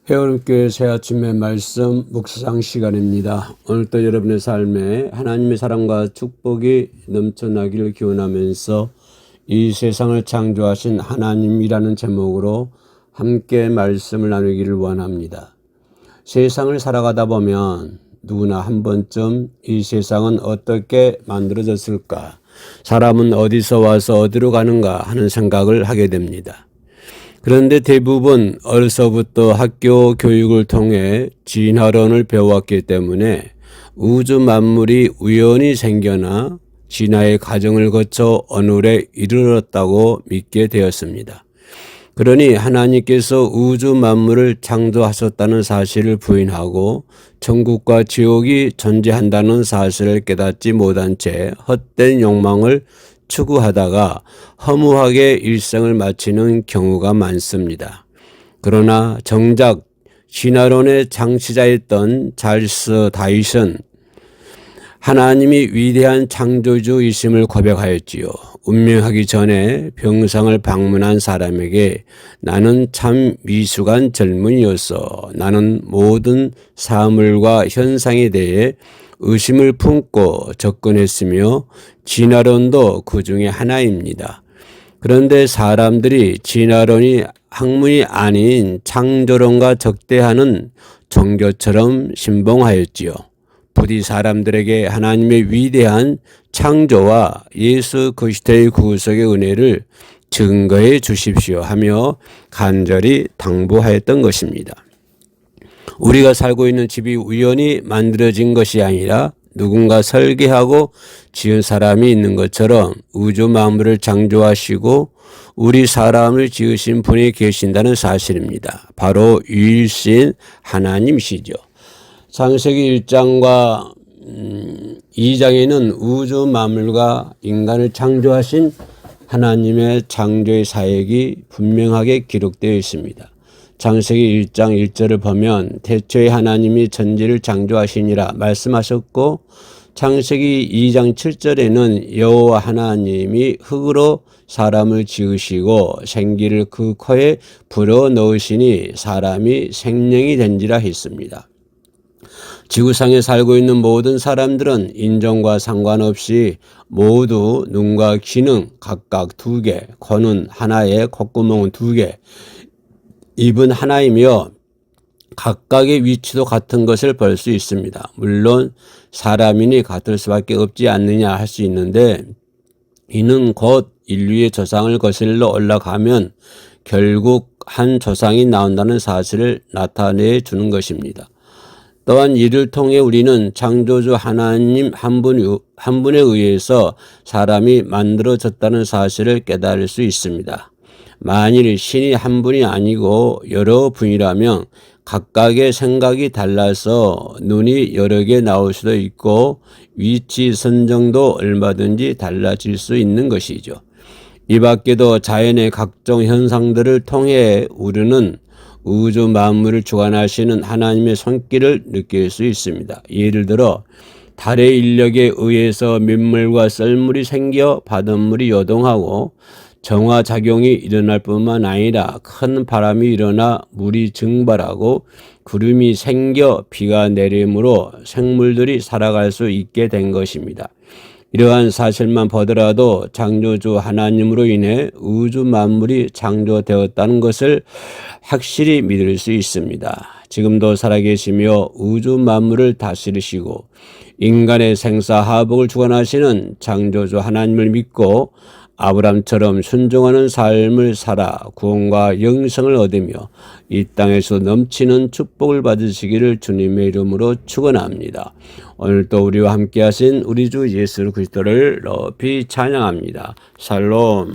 회원교회 새아침의 말씀 묵상 시간입니다. 오늘도 여러분의 삶에 하나님의 사랑과 축복이 넘쳐나기를 기원하면서 이 세상을 창조하신 하나님이라는 제목으로 함께 말씀을 나누기를 원합니다. 세상을 살아가다 보면 누구나 한 번쯤 이 세상은 어떻게 만들어졌을까? 사람은 어디서 와서 어디로 가는가 하는 생각을 하게 됩니다. 그런데 대부분 어려서부터 학교 교육을 통해 진화론을 배워왔기 때문에 우주 만물이 우연히 생겨나 진화의 과정을 거쳐 어느에 이르렀다고 믿게 되었습니다. 그러니 하나님께서 우주 만물을 창조하셨다는 사실을 부인하고 천국과 지옥이 존재한다는 사실을 깨닫지 못한 채 헛된 욕망을 추구하다가 허무하게 일생을 마치는 경우가 많습니다. 그러나 정작 진화론의 창시자였던 찰스 다윈은 하나님이 위대한 창조주이심을 고백하였지요. 운명하기 전에 병상을 방문한 사람에게 나는 참 미숙한 젊은이였어. 나는 모든 사물과 현상에 대해 의심을 품고 접근했으며 진화론도 그 중에 하나입니다. 그런데 사람들이 진화론이 학문이 아닌 창조론과 적대하는 종교처럼 신봉하였지요. 부디 사람들에게 하나님의 위대한 창조와 예수 그리스도의 구속의 은혜를 증거해 주십시오 하며 간절히 당부하였던 것입니다. 우리가 살고 있는 집이 우연히 만들어진 것이 아니라 누군가 설계하고 지은 사람이 있는 것처럼 우주 만물을 창조하시고 우리 사람을 지으신 분이 계신다는 사실입니다. 바로 유일신 하나님이시죠. 창세기 1장과 2장에는 우주 만물과 인간을 창조하신 하나님의 창조의 사역이 분명하게 기록되어 있습니다. 창세기 1장 1절을 보면 태초에 하나님이 천지를 창조하시니라 말씀하셨고, 창세기 2장 7절에는 여호와 하나님이 흙으로 사람을 지으시고 생기를 그 코에 불어넣으시니 사람이 생명이 된지라 했습니다. 지구상에 살고 있는 모든 사람들은 인종과 상관없이 모두 눈과 귀는 각각 2개, 코는 하나에 콧구멍은 2개, 입은 하나이며 각각의 위치도 같은 것을 볼 수 있습니다. 물론 사람이니 같을 수밖에 없지 않느냐 할 수 있는데, 이는 곧 인류의 조상을 거슬러 올라가면 결국 한 조상이 나온다는 사실을 나타내 주는 것입니다. 또한 이를 통해 우리는 창조주 하나님 한 분에 의해서 사람이 만들어졌다는 사실을 깨달을 수 있습니다. 만일 신이 한 분이 아니고 여러 분이라면 각각의 생각이 달라서 눈이 여러 개 나올 수도 있고 위치 선정도 얼마든지 달라질 수 있는 것이죠. 이 밖에도 자연의 각종 현상들을 통해 우리는 우주 만물을 주관하시는 하나님의 손길을 느낄 수 있습니다. 예를 들어 달의 인력에 의해서 민물과 썰물이 생겨 바닷물이 요동하고 정화작용이 일어날 뿐만 아니라 큰 바람이 일어나 물이 증발하고 구름이 생겨 비가 내림으로 생물들이 살아갈 수 있게 된 것입니다. 이러한 사실만 보더라도 창조주 하나님으로 인해 우주 만물이 창조되었다는 것을 확실히 믿을 수 있습니다. 지금도 살아계시며 우주 만물을 다스리시고 인간의 생사화복을 주관하시는 창조주 하나님을 믿고 아브람처럼 순종하는 삶을 살아 구원과 영생을 얻으며 이 땅에서 넘치는 축복을 받으시기를 주님의 이름으로 축원합니다. 오늘도 우리와 함께 하신 우리 주 예수 그리스도를 높이 찬양합니다. 샬롬.